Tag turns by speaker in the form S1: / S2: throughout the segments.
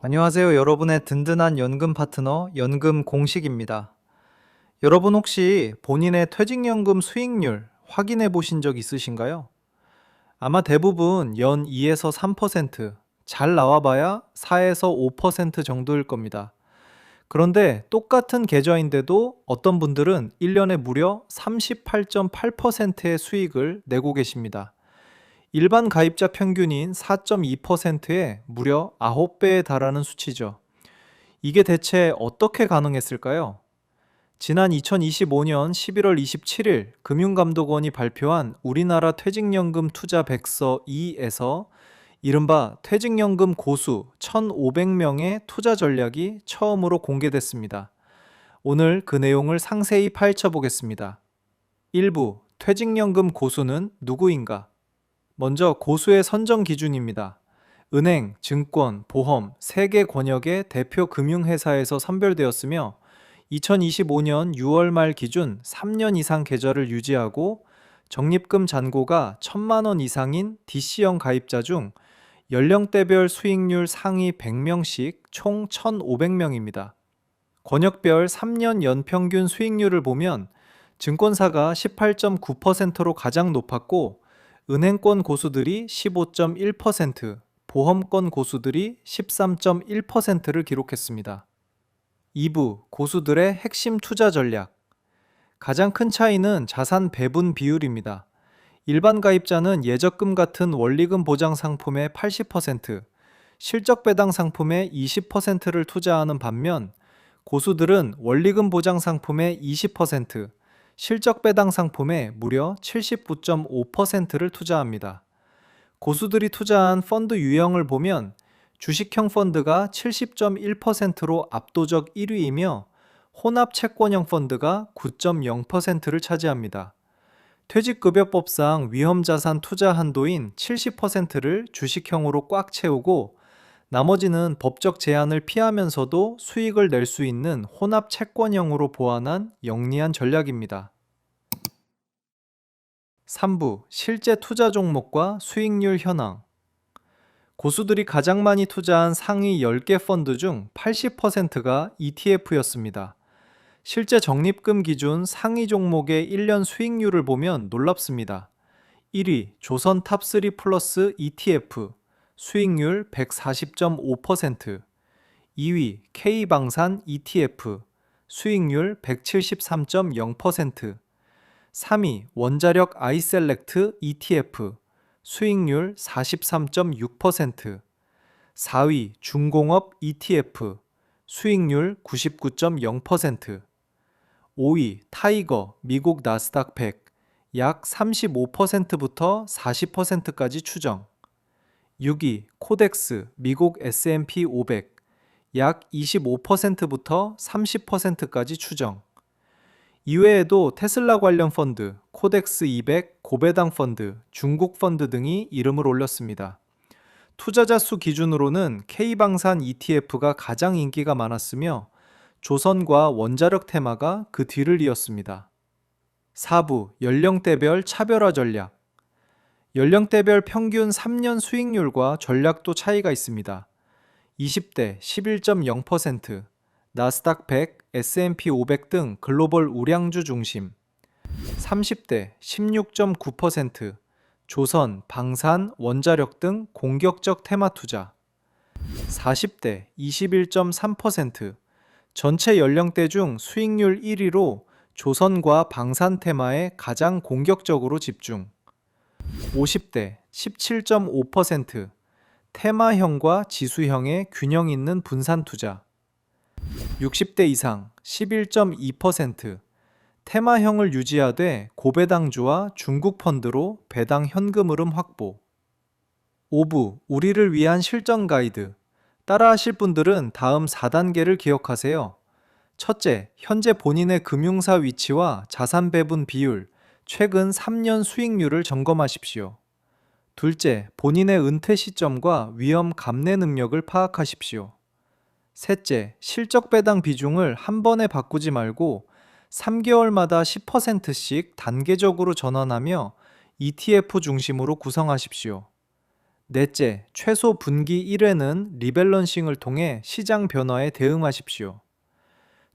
S1: 안녕하세요. 여러분의 든든한 연금 파트너 연금 공식입니다. 여러분 혹시 본인의 퇴직연금 수익률 확인해 보신 적 있으신가요? 아마 대부분 연 2에서 3%, 잘 나와봐야 4에서 5% 정도일 겁니다. 그런데 똑같은 계좌인데도 어떤 분들은 1년에 무려 38.8%의 수익을 내고 계십니다. 일반 가입자 평균인 4.2%에 무려 9배에 달하는 수치죠. 이게 대체 어떻게 가능했을까요? 지난 2025년 11월 27일 금융감독원이 발표한 우리나라 퇴직연금 투자 백서 2에서 이른바 퇴직연금 고수 1,500명의 투자 전략이 처음으로 공개됐습니다. 오늘 그 내용을 상세히 파헤쳐 보겠습니다. 1부 퇴직연금 고수는 누구인가? 먼저 고수의 선정 기준입니다. 은행, 증권, 보험, 3개 권역의 대표 금융회사에서 선별되었으며 2025년 6월 말 기준 3년 이상 계좌를 유지하고 적립금 잔고가 1,000만 원 이상인 DC형 가입자 중 연령대별 수익률 상위 100명씩 총 1,500명입니다. 권역별 3년 연평균 수익률을 보면 증권사가 18.9%로 가장 높았고 은행권 고수들이 15.1%, 보험권 고수들이 13.1%를 기록했습니다. 2부 고수들의 핵심 투자 전략. 가장 큰 차이는 자산 배분 비율입니다. 일반 가입자는 예적금 같은 원리금 보장 상품의 80%, 실적 배당 상품의 20%를 투자하는 반면 고수들은 원리금 보장 상품의 20%, 실적 배당 상품의 무려 79.5%를 투자합니다. 고수들이 투자한 펀드 유형을 보면 주식형 펀드가 70.1%로 압도적 1위이며 혼합 채권형 펀드가 9.0%를 차지합니다. 퇴직급여법상 위험자산 투자 한도인 70%를 주식형으로 꽉 채우고 나머지는 법적 제한을 피하면서도 수익을 낼 수 있는 혼합 채권형으로 보완한 영리한 전략입니다. 3부 실제 투자 종목과 수익률 현황. 고수들이 가장 많이 투자한 상위 10개 펀드 중 80%가 ETF였습니다. 실제 적립금 기준 상위 종목의 1년 수익률을 보면 놀랍습니다. 1위 조선 탑3 플러스 ETF 수익률 140.5%, 2위 K방산 ETF 수익률 173.0%, 3위 원자력 아이셀렉트 ETF 수익률 43.6%, 4위 중공업 ETF 수익률 99.0%, 5위 타이거 미국 나스닥 100 약 35%부터 40%까지 추정, 6위 코덱스 미국 S&P 500 약 25%부터 30%까지 추정. 이외에도 테슬라 관련 펀드, 코덱스 200, 고배당 펀드, 중국 펀드 등이 이름을 올렸습니다. 투자자 수 기준으로는 K방산 ETF가 가장 인기가 많았으며 조선과 원자력 테마가 그 뒤를 이었습니다. 4부 연령대별 차별화 전략. 연령대별 평균 3년 수익률과 전략도 차이가 있습니다. 20대 11.0%, 나스닥 100, S&P 500 등 글로벌 우량주 중심. 30대 16.9%, 조선, 방산, 원자력 등 공격적 테마 투자. 40대 21.3%, 전체 연령대 중 수익률 1위로 조선과 방산 테마에 가장 공격적으로 집중. 50대 17.5%, 테마형과 지수형의 균형 있는 분산 투자. 60대 이상 11.2%, 테마형을 유지하되 고배당주와 중국 펀드로 배당 현금 흐름 확보. 5부 우리를 위한 실전 가이드. 따라하실 분들은 다음 4단계를 기억하세요. 첫째, 현재 본인의 금융사 위치와 자산 배분 비율, 최근 3년 수익률을 점검하십시오. 둘째, 본인의 은퇴 시점과 위험 감내 능력을 파악하십시오. 셋째, 실적 배당 비중을 한 번에 바꾸지 말고 3개월마다 10%씩 단계적으로 전환하며 ETF 중심으로 구성하십시오. 넷째, 최소 분기 1회는 리밸런싱을 통해 시장 변화에 대응하십시오.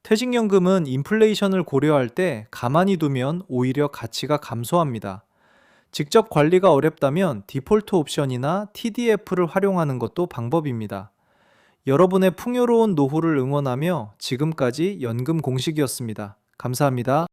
S1: 퇴직연금은 인플레이션을 고려할 때 가만히 두면 오히려 가치가 감소합니다. 직접 관리가 어렵다면 디폴트 옵션이나 TDF를 활용하는 것도 방법입니다. 여러분의 풍요로운 노후를 응원하며 지금까지 연금 공식이었습니다. 감사합니다.